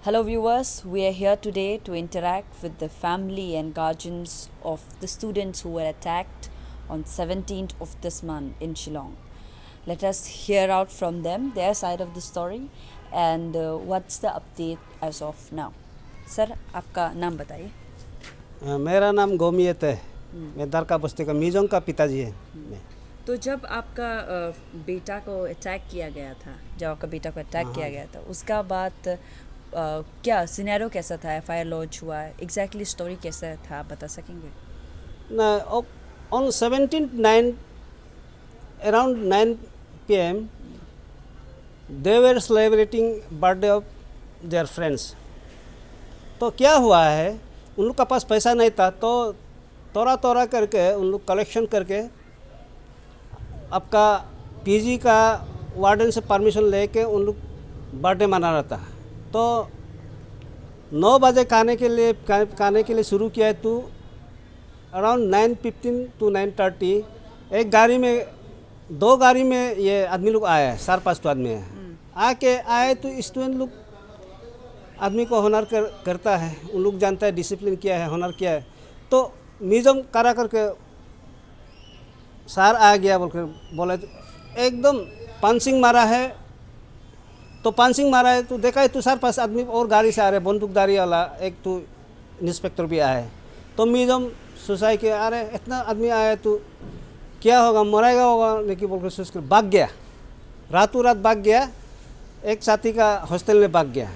Hello, viewers. We are here today to interact with the family and guardians of the students who were attacked on 17th of this month in Shillong. Let us hear out from them their side of the story and what's the update as of now. Sir, आपका नाम बताइए. मेरा नाम गोमियत है. मैं दरका बस्ती का मीजोंग का पिताजी है. तो जब आपका बेटा को अटैक किया गया था, जब आपका बेटा को अटैक किया गया था, उसका बाद क्या सिनेरियो कैसा था? एफआईआर लॉन्च हुआ, एग्जैक्टली स्टोरी कैसा था, आप बता सकेंगे? ना on 17th 9 around 9 p.m. they were celebrating birthday of their friends. तो क्या हुआ है, उन लोग का पास पैसा नहीं था तो तोड़ा करके उन लोग कलेक्शन करके आपका पीजी का वार्डन से परमिशन लेके उन लोग बर्थडे मना रहा था. तो 9 बजे खाने के लिए शुरू किया है. तो अराउंड 9:15 to 9:30 एक गाड़ी में 2 गाड़ी में ये आदमी लोग आए हैं. 4-5 तो आदमी है. आए तो स्टूडेंट लोग आदमी को होनर करता है. उन लोग जानता है डिसिप्लिन क्या है, होनर क्या है. तो म्यूजियम करा करके सर आ गया बोले तो एकदम पंचिंग मारा है. तो पंचिंग मारा है तो देखा है तो सर पास आदमी और गाड़ी से आ रहे, बंदूकधारी वाला एक तो इंस्पेक्टर भी आया है. तो म्यूजियम सोसाई के आ रहे इतना आदमी आया है तो क्या होगा, मरेगा होगा लेकिन बोल कर सोच कर भाग गया. रातों रात भाग गया. एक साथी का हॉस्टल में भाग गया.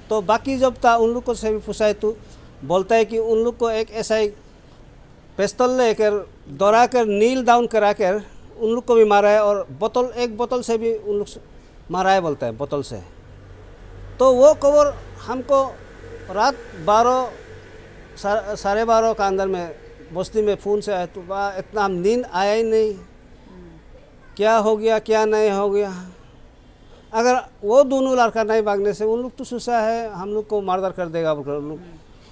तो बाकी जब था उन लोग को से भी पूछा है तो बोलता है कि उन लोग को एक ऐसा ही पिस्तौल लेकर दौड़ा कर नील डाउन करा कर उन लोग को भी मारा है और एक बोतल से भी उन लोग मारा है बोलता है, बोतल से. तो वो खबर हमको रात 12-12:30 का अंदर में बस्ती में फ़ोन से आया. तो इतना हम नींद आया ही नहीं, क्या हो गया क्या नहीं हो गया. अगर वो दोनों लड़का नहीं भागने से उन लोग तो सोचा है हम लोग को मारदार कर देगा बोलकर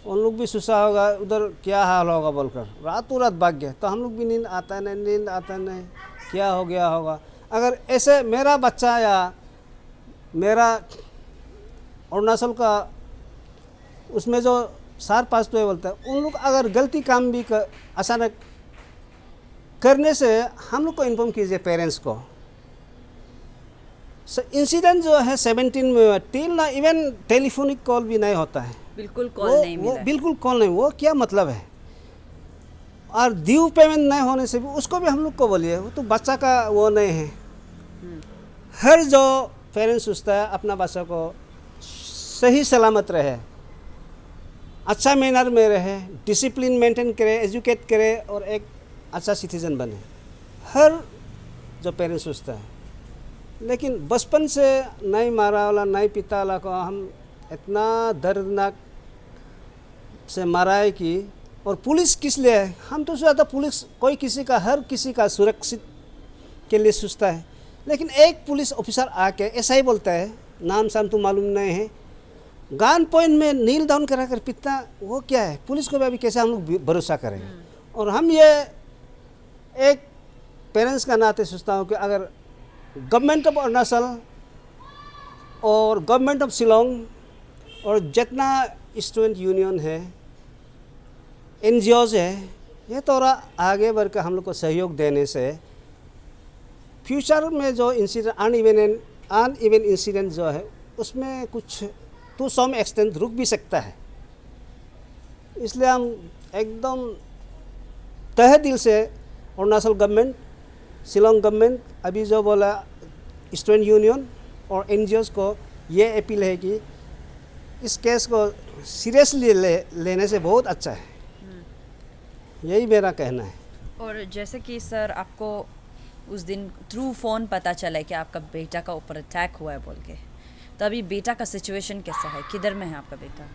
उन लोग भी सोचा होगा उधर क्या हाल होगा बोलकर रातों रात भाग गया. तो हम लोग भी नींद आता नहीं क्या हो गया होगा. अगर ऐसे मेरा बच्चा या मेरा अरुणाचल का उसमें जो 4-5 तो बोलता है उन लोग अगर गलती काम भी अचानक करने से हम लोग को इन्फॉर्म कीजिए पेरेंट्स को. इंसिडेंट जो है 17 में टिल ना इवन टेलीफोनिक कॉल भी नहीं होता है. बिल्कुल कॉल नहीं मिला. बिल्कुल कॉल नहीं. वो क्या मतलब है. और ड्यू पेमेंट नहीं होने से भी उसको भी हम लोग को बोलिए. वो तो बच्चा का वो नहीं है. हर जो पेरेंट्स सोचता है अपना बच्चा को सही सलामत रहे, अच्छा मैनर में रहे, डिसिप्लिन मेंटेन करे, एजुकेट करे और एक अच्छा सिटीजन बने. हर जो पेरेंट्स सोचता है. लेकिन बचपन से नहीं मारा वाला नहीं पिता वाला को हम इतना दर्दनाक से मारा है कि. और पुलिस किस लिए है, हम तो सोचता पुलिस कोई किसी का हर किसी का सुरक्षित के लिए सोचता है. लेकिन एक पुलिस ऑफिसर आके ऐसा ही बोलता है, नाम शाम तो मालूम नहीं है, गन पॉइंट में नील डाउन करा कर पिटना, वो क्या है. पुलिस को भी अभी कैसे हम लोग भरोसा करें. और हम ये एक पेरेंट्स का नाते सोचता हूँ कि अगर गवर्नमेंट ऑफ अरुणाचल और गवर्नमेंट ऑफ शिलोंग और जितना स्टूडेंट यूनियन है, NGOs है, ये थोड़ा आगे बढ़ कर हम लोग को सहयोग देने से फ्यूचर में जो इंसिडेंट अनइवन इंसिडेंट जो है उसमें कुछ टू सम एक्सटेंट रुक भी सकता है. इसलिए हम एकदम तहे दिल से अरुणाचल गवर्नमेंट, शिलोंग गवर्नमेंट, अभी जो बोला स्टूडेंट यूनियन और NGOs को ये अपील है कि इस केस को सीरियसली लेने से बहुत अच्छा है. यही मेरा कहना है. और जैसे कि सर आपको उस दिन थ्रू फ़ोन पता चला कि आपका बेटा का ऊपर अटैक हुआ है बोल के, तो अभी बेटा का सिचुएशन कैसा है, किधर में है आपका बेटा?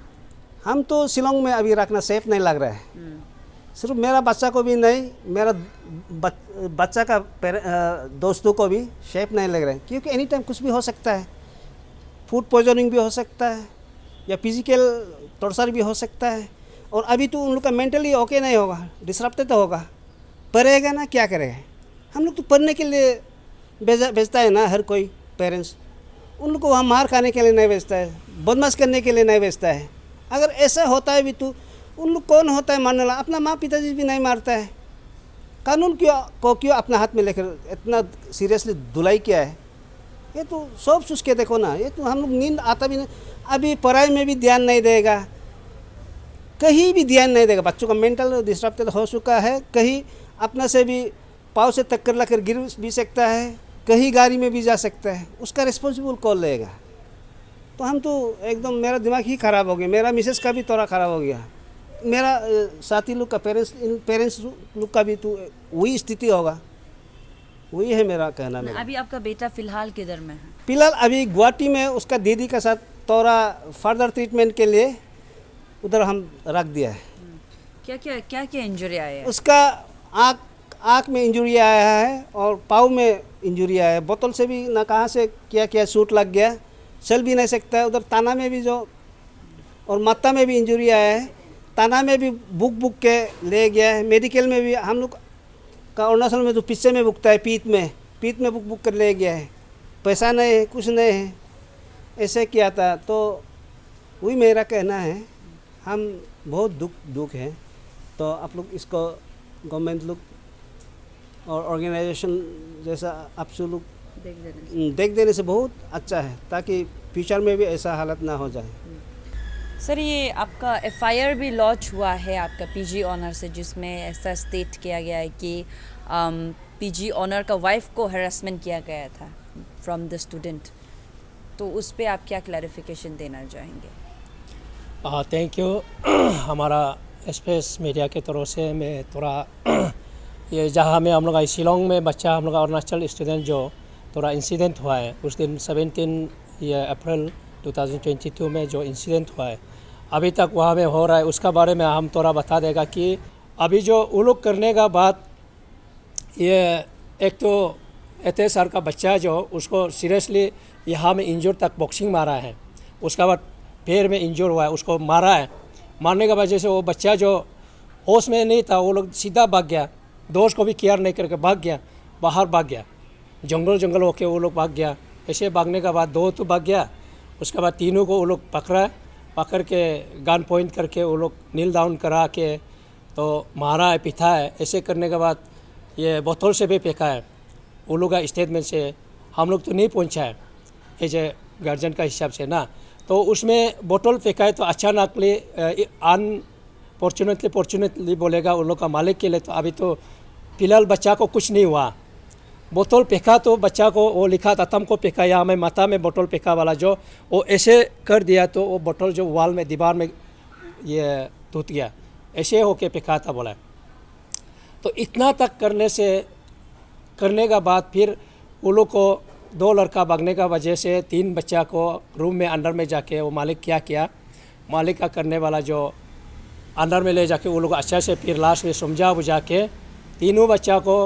हम तो शिलोंग में अभी रखना सेफ नहीं लग रहा है. सिर्फ मेरा बच्चा को भी नहीं, मेरा बच्चा का दोस्तों को भी सेफ नहीं लग रहा है. क्योंकि एनी टाइम कुछ भी हो सकता है. फूड पॉइजनिंग भी हो सकता है या फिजिकल टॉर्चर भी हो सकता है. और अभी तो उन लोग का मेंटली ओके नहीं होगा, डिसरप्टेड तो होगा. पढ़ेगा ना, क्या करेगा. हम लोग तो पढ़ने के लिए भेजता है ना हर कोई पेरेंट्स. उन लोग को वहाँ मार खाने के लिए नहीं भेजता है, बदमाश करने के लिए नहीं भेजता है। अगर ऐसा होता है भी तो उन लोग कौन होता है मारने वाला? अपना माँ पिताजी भी नहीं मारता है। कानून क्यों अपना हाथ में लेकर इतना सीरियसली धुलाई किया है? ये तो सब सोच के देखो ना, ये तो हम लोग नींद आता भी नहीं। अभी पढ़ाई में भी ध्यान नहीं देगा, कहीं भी ध्यान नहीं देगा। बच्चों का मेंटल डिस्टर्ब हो चुका है, कहीं अपना से भी पाँव से टक्कर लाकर गिर भी सकता है, कहीं गाड़ी में भी जा सकता है। उसका रिस्पॉन्सिबल कौन लेगा? तो हम तो एकदम, मेरा दिमाग ही ख़राब हो गया, मेरा मिसेस का भी थोड़ा ख़राब हो गया, मेरा साथी लोग का पेरेंट्स लोग का भी तो वही स्थिति होगा। वही है मेरा कहना। मेरा अभी आपका बेटा फ़िलहाल किधर में है? फिलहाल अभी गुवाहाटी में उसका दीदी के साथ थोड़ा फर्दर ट्रीटमेंट के लिए उधर हम रख दिया है। क्या इंजरी आया है? उसका आँख में इंजरी आया है और पाँव में इंजरी आया है। बोतल से भी ना कहाँ से क्या शूट लग गया, चल भी नहीं सकता है। उधर ताना में भी जो और माथा में भी इंजरी आया है। ताना में भी बुक के ले गया है। मेडिकल में भी हम लोग का अरुणाचल में तो पीछे में बुकता है, पीठ में बुक कर ले गया है। पैसा नहीं है, कुछ नहीं है, ऐसे किया था। तो वही मेरा कहना है, हम बहुत दुख है। तो आप लोग इसको गवर्नमेंट लोग और ऑर्गेनाइजेशन जैसा आप लोग देख देने से बहुत अच्छा है, ताकि फ्यूचर में भी ऐसा हालत ना हो जाए। सर, ये आपका एफआईआर भी लॉन्च हुआ है आपका पीजी ऑनर से, जिसमें ऐसा स्टेट किया गया है कि पीजी ऑनर का वाइफ को हरासमेंट किया गया था फ्रॉम द स्टूडेंट। तो उस पर आप क्या क्लैरिफिकेशन देना चाहेंगे? Thank you. हमारा स्पेस मीडिया के तरफ से मैं थोड़ा ये जहाँ में हम लोग शिलोंग में बच्चा हम लोग अरुणाचल स्टूडेंट जो थोड़ा इंसिडेंट हुआ है, उस दिन 17 अप्रैल 2022 में जो इंसिडेंट हुआ है अभी तक वहाँ में हो रहा है, उसका बारे में हम थोड़ा बता देगा कि अभी जो वो लोग करने का बाद ये एक तो एते सर का बच्चा जो उसको सीरियसली यहाँ में इंजर तक बॉक्सिंग मारा है, उसका बाद पैर में इंजर हुआ है, उसको मारा है। मारने की वजह से वो बच्चा जो होश में नहीं था, वो लोग सीधा भाग गया, दोस्त को भी केयर नहीं करके भाग गया, बाहर भाग गया, जंगल होके वो लोग भाग गया। ऐसे भागने के बाद 2 तो भाग गया, उसके बाद 3 को वो लोग पकड़ के गन पॉइंट करके वो लोग नील डाउन करा के तो मारा है, पिटा है। ऐसे करने के बाद ये बोतल से भी फेंका है। वो लोग का स्टेटमेंट से हम लोग तो नहीं पहुंचा है एज ए गार्जियन का हिसाब से ना, तो उसमें बोतल फेंका है तो अचानकली फॉर्चुनेटली बोलेगा उन लोग का मालिक के लिए। तो अभी तो फिलहाल बच्चा को कुछ नहीं हुआ। बोतल फेंका तो बच्चा को वो लिखा था तम को फेंका, यहाँ में माथा में बोतल फेंका वाला जो वो ऐसे कर दिया तो वो बोतल जो वाल में दीवार में ये टूट गया, ऐसे होके फेंका था बोला। तो इतना तक करने का बाद फिर वो लोग को 2 लड़का भागने का वजह से 3 बच्चा को रूम में अंदर में जाके वो मालिक क्या किया, मालिक का करने वाला जो अंदर में ले जाके वो लोग अच्छा से फिर लास्ट में समझा बुझा के 3 बच्चा को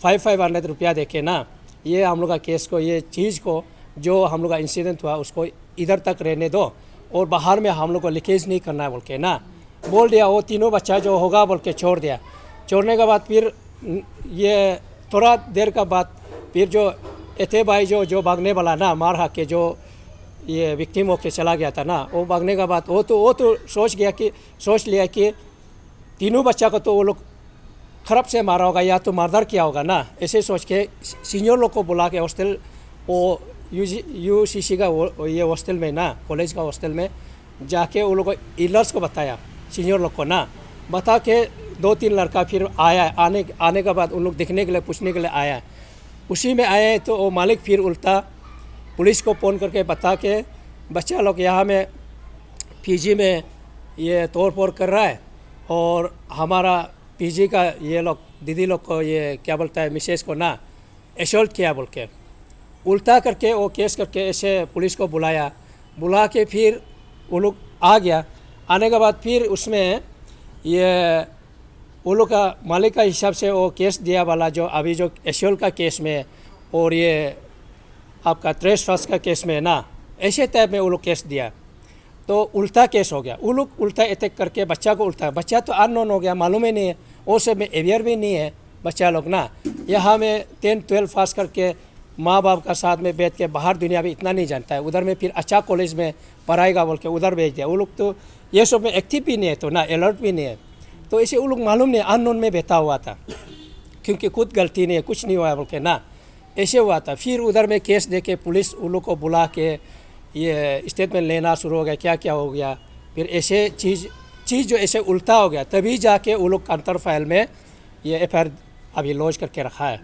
500 रुपया दे के ना, ये हम लोग का केस को, ये चीज़ को जो हम लोग का इंसिडेंट हुआ उसको इधर तक रहने दो और बाहर में हम लोग को लीकेज नहीं करना है बोल के ना बोल दिया। वो 3 बच्चा जो होगा बोल के छोड़ दिया। छोड़ने के बाद फिर ये थोड़ा देर का बाद फिर जो एथे भाई जो भागने वाला ना मार खा के जो ये विक्टिम होके चला गया था ना, वो भागने के बाद वो तो सोच लिया कि 3 बच्चा को तो वो लोग खराब से मारा होगा या तो मारदार किया होगा ना, ऐसे सोच के सीनियर लोग को बुला के हॉस्टल वो यूसीसी का ये हॉस्टल में ना, कॉलेज का हॉस्टल में जाके वो लोग को इलर्स को बताया, सीनियर लोग को ना बता के 2-3 लड़का फिर आया। आने के बाद उन लोग देखने के लिए पूछने के लिए आया। उसी में आए तो वो मालिक फिर उल्टा पुलिस को फ़ोन करके बता के बच्चा लोग यहाँ में पीजी में ये तोड़ फोड़ कर रहा है और हमारा पीजी का ये लोग दीदी लोग को ये क्या बोलता है मिसेस को ना एसॉल्ट किया बोल के उल्टा करके वो केस करके ऐसे पुलिस को बुला के फिर वो लोग आ गया। आने के बाद फिर उसमें ये वो लोग का मालिक का हिसाब से वो केस दिया वाला जो अभी जो एसॉल्ट का केस में और ये आपका ट्रेसपास का केस में ना, ऐसे टाइप में वो लोग केस दिया तो उल्टा केस हो गया। वो लोग उल्टा अटैक करके बच्चा को बच्चा तो अननोन हो गया, मालूम ही नहीं है, वो सब में अवेयर भी नहीं है बच्चा लोग ना। यहाँ में 10-12 पास करके माँ बाप का साथ में बैठ के बाहर दुनिया में इतना नहीं जानता है। उधर में फिर अच्छा कॉलेज में पढ़ाएगा बोल के उधर भेज दिया। वो लोग तो ये सब में एक्टिव भी नहीं है, तो ना अलर्ट भी नहीं है, तो ऐसे वो लोग मालूम नहीं, अननोन में बैठा हुआ था, क्योंकि खुद गलती नहीं है, कुछ नहीं हुआ बोल के ना, ऐसे हुआ था। फिर उधर में केस दे के पुलिस उन लोग को बुला के ये स्टेटमेंट लेना शुरू हो गया, क्या क्या हो गया। फिर ऐसे चीज़ जो ऐसे उल्टा हो गया, तभी जाके वो लोग काउंटर फाइल में ये एफआईआर अभी लॉन्च करके रखा है।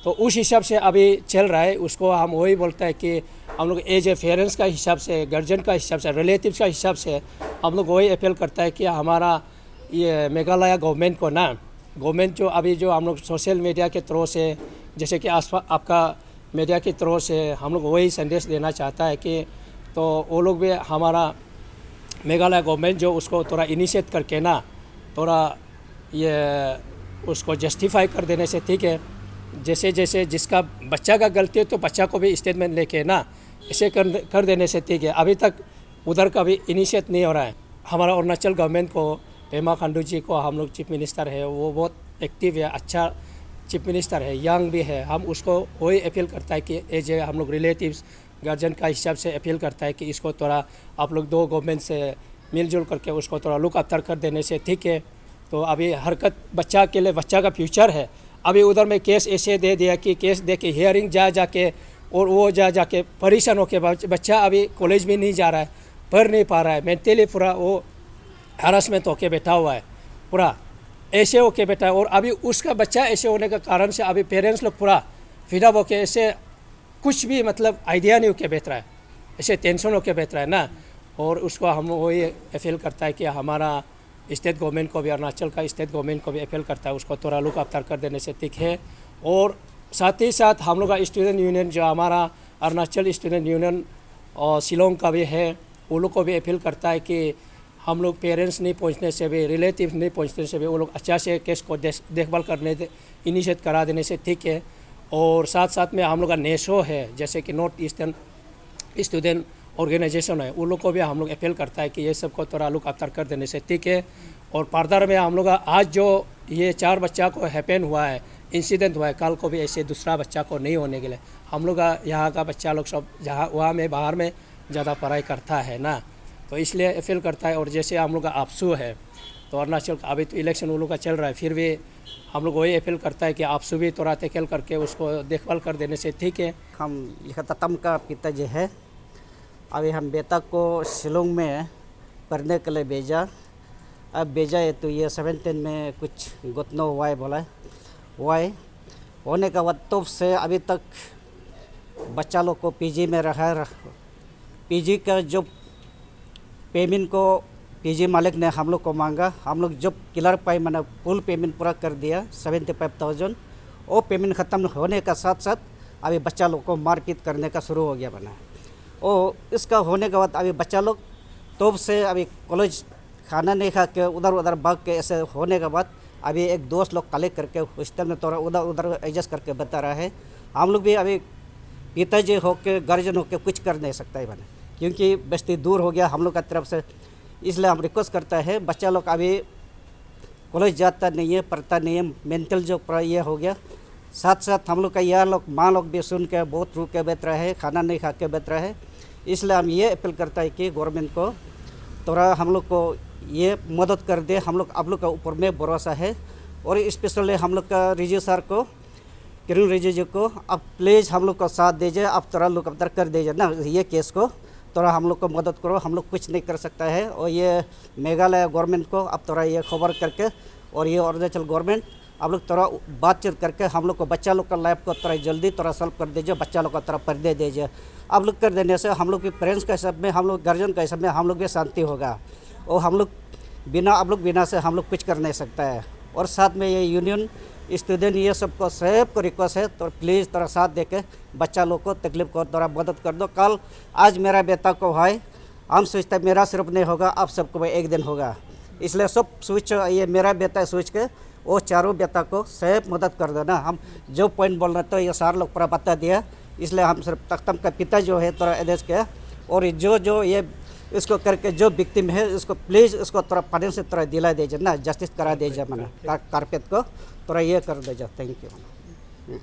तो उस हिसाब से अभी चल रहा है। उसको हम वही बोलते हैं कि हम लोग एज ए पेरेंट्स का हिसाब से, गार्जियन का हिसाब से, रिलेटिव्स का हिसाब से हम लोग वही अपील करता है कि हमारा ये मेघालय गवर्नमेंट को ना, गवर्नमेंट जो अभी जो हम लोग सोशल मीडिया के थ्रू से, जैसे कि आपका मीडिया के थ्रू से हम लोग वही संदेश देना चाहता है कि तो वो लोग भी हमारा मेघालय गवर्नमेंट जो उसको थोड़ा इनिशिएट करके ना, थोड़ा ये उसको जस्टिफाई कर देने से ठीक है। जैसे जैसे जिसका बच्चा का गलती है तो बच्चा को भी स्टेटमेंट लेके ना ऐसे कर देने से ठीक है। अभी तक उधर का भी इनिशिएट नहीं हो रहा है। हमारा अरुणाचल गवर्नमेंट को, पेमा खांडू जी को, हम लोग चीफ मिनिस्टर है, वो बहुत एक्टिव है, अच्छा चीफ मिनिस्टर है, यंग भी है। हम उसको वही अपील करता है कि एज ए हम लोग रिलेटिव्स गार्जियन का हिसाब से अपील करता है कि इसको थोड़ा आप लोग दो गवर्नमेंट से मिलजुल करके उसको थोड़ा लुक आफ्टर कर देने से ठीक है। तो अभी हरकत बच्चा के लिए, बच्चा का फ्यूचर है। अभी उधर में केस ऐसे दे दिया कि केस दे के हियरिंग जाके और वो जाके परेशान होके बच्चा अभी कॉलेज में नहीं जा रहा है, पढ़ नहीं पा रहा है, मेंटली पूरा वो हरासमेंट होके बैठा हुआ है, पूरा ऐसे होके बैठा है। और अभी उसका बच्चा ऐसे होने का कारण से अभी पेरेंट्स लोग पूरा फिदा होके ऐसे कुछ भी मतलब आइडिया नहीं होके बैठ रहा है, ऐसे टेंशन होके बैठ रहा है ना। और उसको हम वही अपील करता है कि हमारा स्टेट गवर्नमेंट को भी, अरुणाचल का स्टेट गवर्नमेंट को भी अपील करता है उसको थोड़ा लुक आफ्टर कर देने से ठीक है। और साथ ही साथ हम लोग का स्टूडेंट यूनियन जो हमारा अरुणाचल स्टूडेंट यूनियन और शिलोंग का भी है, वो लोग को भी अपील करता है कि हम लोग पेरेंट्स नहीं पहुंचने से भी, रिलेटिव नहीं पहुंचने से भी वो लोग अच्छा से केस को देखभाल करने इनिशिएट करा देने से ठीक है। और साथ साथ में हम लोग का नेशो है, जैसे कि नॉर्थ ईस्टर्न स्टूडेंट ऑर्गेनाइजेशन है, उन लोग को भी हम लोग अपील करता है कि ये सब को थोड़ा लुक आफ्टर कर देने से ठीक है। और फर्दर में हम लोग आज जो ये 4 बच्चा को हैपन हुआ है, इंसिडेंट हुआ है, कल को भी ऐसे दूसरा बच्चा को नहीं होने के लिए हम लोग यहाँ का बच्चा लोग सब जहाँ वहाँ में बाहर में ज़्यादा पढ़ाई करता है ना, तो इसलिए अपील करता है। और जैसे हम लोग का आपसू है, तो अरुणाचल का अभी तो इलेक्शन वो लोग का चल रहा है, फिर भी हम लोग वही अपील करता है कि आपसू भी थोड़ा टैकल करके उसको देखभाल कर देने से ठीक है। हम लिखतम का पिताजी है, अभी हम बेटा को शिलोंग में पढ़ने के लिए भेजा। अब भेजा है तो ये 17 में कुछ घुटना हुआ है, बोला हुआ है। होने का बाद तब से अभी तक बच्चा लोग को पीजी में रहा। पीजी का जो पेमेंट को पीजी मालिक ने हम लोग को मांगा, हम लोग जब क्लियर पाई, मैंने फुल पेमेंट पूरा कर दिया 75,000। वो पेमेंट ख़त्म होने का साथ साथ अभी बच्चा लोग को मारपीट करने का शुरू हो गया बना। और इसका होने के बाद अभी बच्चा लोग तब से अभी कॉलेज खाना नहीं खा के उधर उधर भाग के, ऐसे होने के बाद अभी एक दोस्त लोग कलेक्ट करके हॉस्टल में थोड़ा उधर उधर एडजस्ट करके बता रहा है। हम लोग भी अभी पिताजी होके गार्जियन होके कुछ कर नहीं सकता है बने, क्योंकि बस्ती दूर हो गया हम लोग का तरफ से। इसलिए हम रिक्वेस्ट करता है, बच्चा लोग अभी कॉलेज जाता नहीं है, पढ़ता नहीं है, मेंटल जो ये हो गया। साथ साथ हम लोग का यह लोग माँ लोग भी सुन के बहुत रू के बैठ रहा है, खाना नहीं खा के बैठ रहा है। इसलिए हम ये अपील करता है कि गवर्नमेंट को थोड़ा हम लोग को ये मदद कर दे। हम लोग आप लोग का ऊपर में भरोसा है। और स्पेशली हम लोग का रिजू सर को, किरण रिजू जी को, अब प्लीज़ हम लोग को साथ दीजिए, आप थोड़ा लुक अप कर दीजिए ना, ये केस को थोड़ा हम लोग को मदद करो। हम लोग कुछ नहीं कर सकता है। और ये मेघालय गवर्नमेंट को अब थोड़ा ये खबर करके, और ये अरुणाचल गवर्नमेंट आप लोग थोड़ा बातचीत करके हम लोग को बच्चा लोग का लाइफ को थोड़ा जल्दी थोड़ा सॉल्व कर दीजिए, बच्चा लोग को थोड़ा पर्दे दीजिए। आप लोग कर देने से हम लोग के पेरेंट्स का हिसाब में, हम लोग गार्जियन का हिसाब में हम लोग भी शांति होगा। और हम लोग बिना, आप लोग बिना से हम लोग कुछ कर नहीं सकता है। और साथ में ये यूनियन स्टूडेंट ये सबको सबको रिक्वेस्ट है, तो प्लीज़ थोड़ा साथ दे के बच्चा लोग को तकलीफ को थोड़ा मदद कर दो। कल आज मेरा बेटा को है, हम सोचते मेरा सिर्फ नहीं होगा, आप सबको भाई एक दिन होगा। इसलिए सब सोच, ये मेरा बेटा सोच के वो चारों बेटा को सब मदद कर दो ना। हम जो पॉइंट बोल रहे थे ये सारे लोग पूरा बता दिया। इसलिए हम सिर्फ तख्तम का पिता जो है थोड़ा एड्रेस किया। और जो ये इसको करके जो विक्टिम है इसको प्लीज़ इसको थोड़ा फाइनेंस से थोड़ा दिला दीजिए ना, जस्टिस करा दीजिए, मैंने कारपेट को थोड़ा ये कर दीजिए। Thank you.